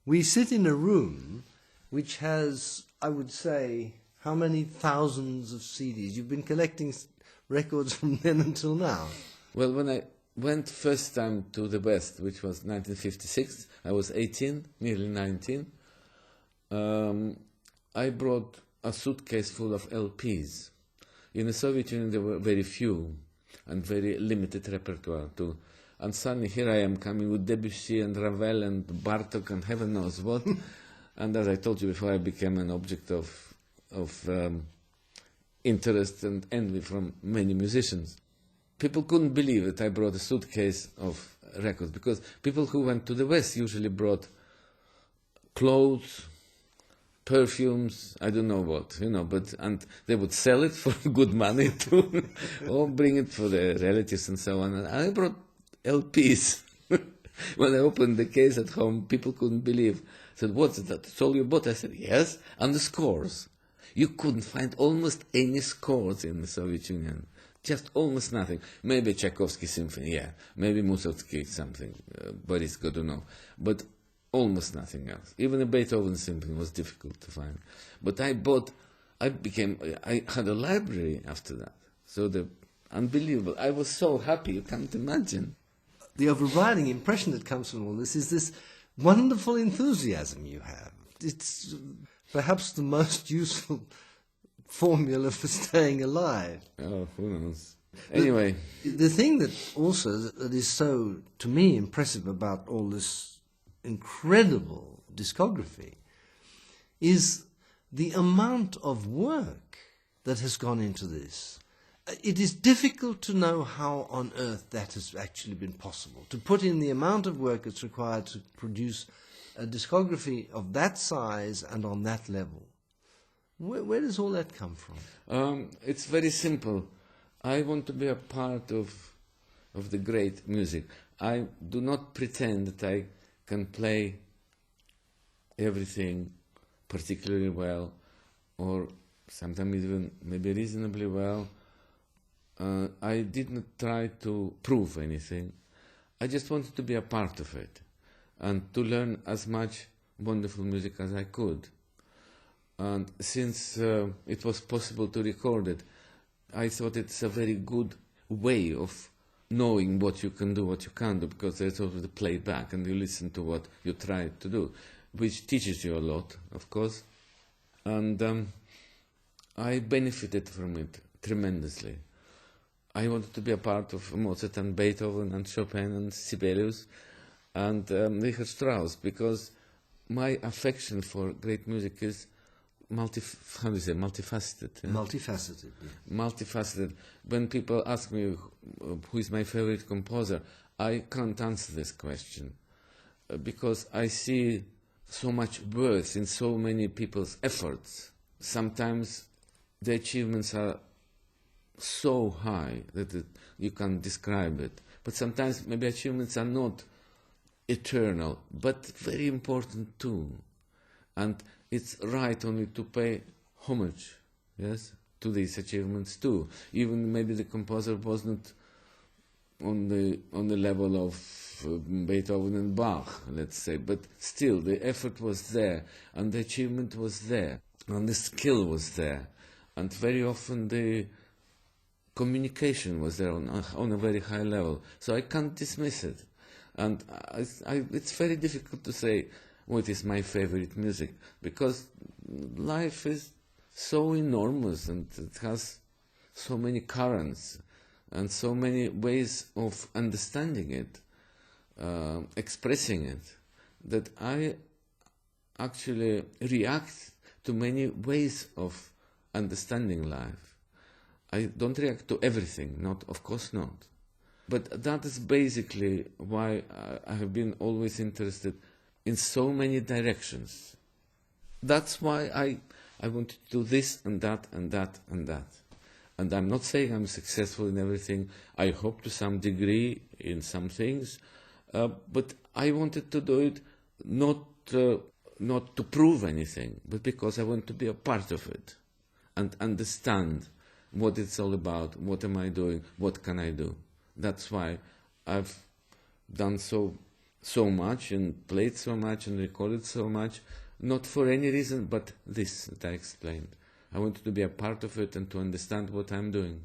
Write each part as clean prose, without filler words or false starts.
We sit in a room which has, I would say, how many thousands of CDs? You've been collecting records from then until now. Well, when I went first time to the West, which was 1956, I was 18, nearly 19. I brought a suitcase full of LPs. In the Soviet Union there were very few and very limited repertoire too. And suddenly here I am coming with Debussy and Ravel and Bartok and heaven knows what. And as I told you before, I became an object of interest and envy from many musicians. People couldn't believe that I brought a suitcase of records, because people who went to the West usually brought clothes, perfumes, I don't know what, and they would sell it for good money too, or bring it for their relatives and so on. And I brought LPs. When I opened the case at home, people couldn't believe. I said, "What's that? That's all you bought?" I said, "Yes, and the scores." You couldn't find almost any scores in the Soviet Union. Just almost nothing. Maybe Tchaikovsky symphony, yeah. Maybe Mussorgsky something, Boris Godunov. But almost nothing else. Even a Beethoven symphony was difficult to find. But I had a library after that. So unbelievable. I was so happy, you can't imagine. The overriding impression that comes from all this is this wonderful enthusiasm you have. It's perhaps the most useful formula for staying alive. Oh, who knows? Anyway. The thing that is so, to me, impressive about all this incredible discography is the amount of work that has gone into this. It is difficult to know how on earth that has actually been possible, to put in the amount of work that's required to produce a discography of that size and on that level. Where does all that come from? It's very simple. I want to be a part of the great music. I do not pretend that I can play everything particularly well, or sometimes even maybe reasonably well. I did not try to prove anything. I just wanted to be a part of it and to learn as much wonderful music as I could. And since it was possible to record it, I thought it's a very good way of knowing what you can do, what you can't do, because there's also the playback and you listen to what you try to do, which teaches you a lot, of course. And I benefited from it tremendously. I wanted to be a part of Mozart and Beethoven and Chopin and Sibelius and Richard Strauss, because my affection for great music is multifaceted. Yeah? Multifaceted. Yeah. Multifaceted. When people ask me who is my favorite composer, I can't answer this question because I see so much worth in so many people's efforts. Sometimes the achievements are so high that you can't describe it. But sometimes maybe achievements are not eternal, but very important too. And it's right only to pay homage, yes, to these achievements too. Even maybe the composer was not on the level of Beethoven and Bach, let's say, but still the effort was there, and the achievement was there, and the skill was there, and very often the communication was there on a very high level. So I can't dismiss it. And it's very difficult to say what is my favorite music, because life is so enormous and it has so many currents and so many ways of understanding it, expressing it, that I actually react to many ways of understanding life. I don't react to everything, of course not. But that is basically why I have been always interested in so many directions. That's why I want to do this and that and that and that. And I'm not saying I'm successful in everything. I hope to some degree in some things. But I wanted to do it not to prove anything, but because I want to be a part of it and understand what it's all about, what am I doing, what can I do. That's why I've done so so much and played so much and recorded so much, not for any reason but this that I explained. I wanted to be a part of it and to understand what I'm doing.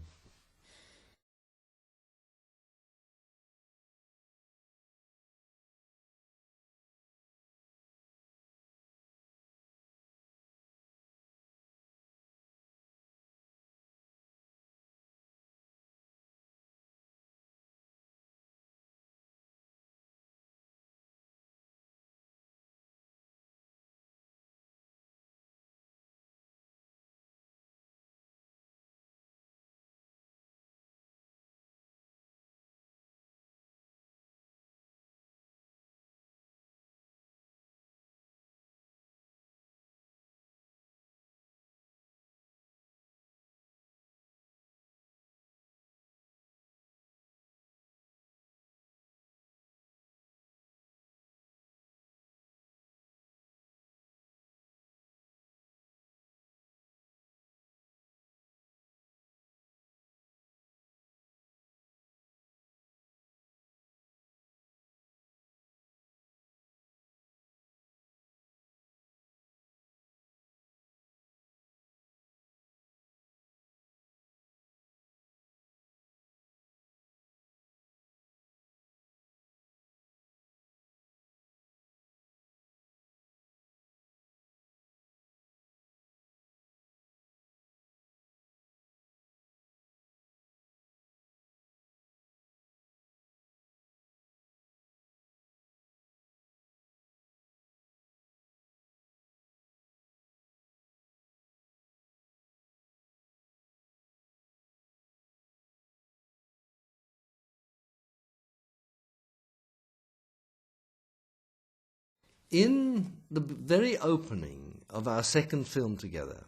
In the very opening of our second film together,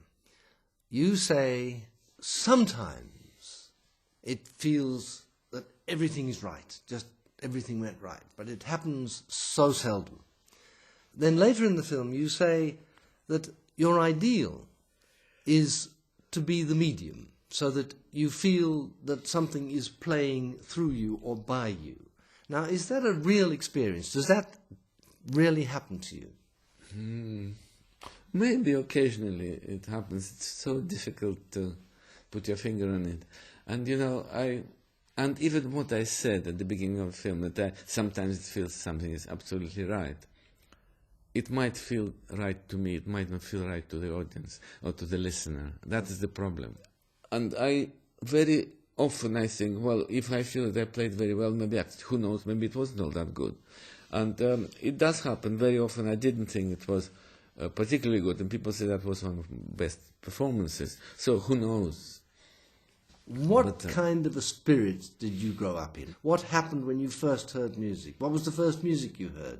you say, sometimes it feels that everything is right, just everything went right, but it happens so seldom. Then later in the film you say that your ideal is to be the medium, so that you feel that something is playing through you or by you. Now, is that a real experience? Does that really happen to you? Maybe occasionally it happens. It's so difficult to put your finger on it. And and even what I said at the beginning of the film, that sometimes it feels something is absolutely right. It might feel right to me, it might not feel right to the audience or to the listener. That is the problem. And very often I think, well, if I feel that I played very well, maybe, who knows, maybe it wasn't all that good. And it does happen very often. I didn't think it was particularly good, and people say that was one of the best performances. So who knows? What kind of a spirit did you grow up in? What happened when you first heard music? What was the first music you heard?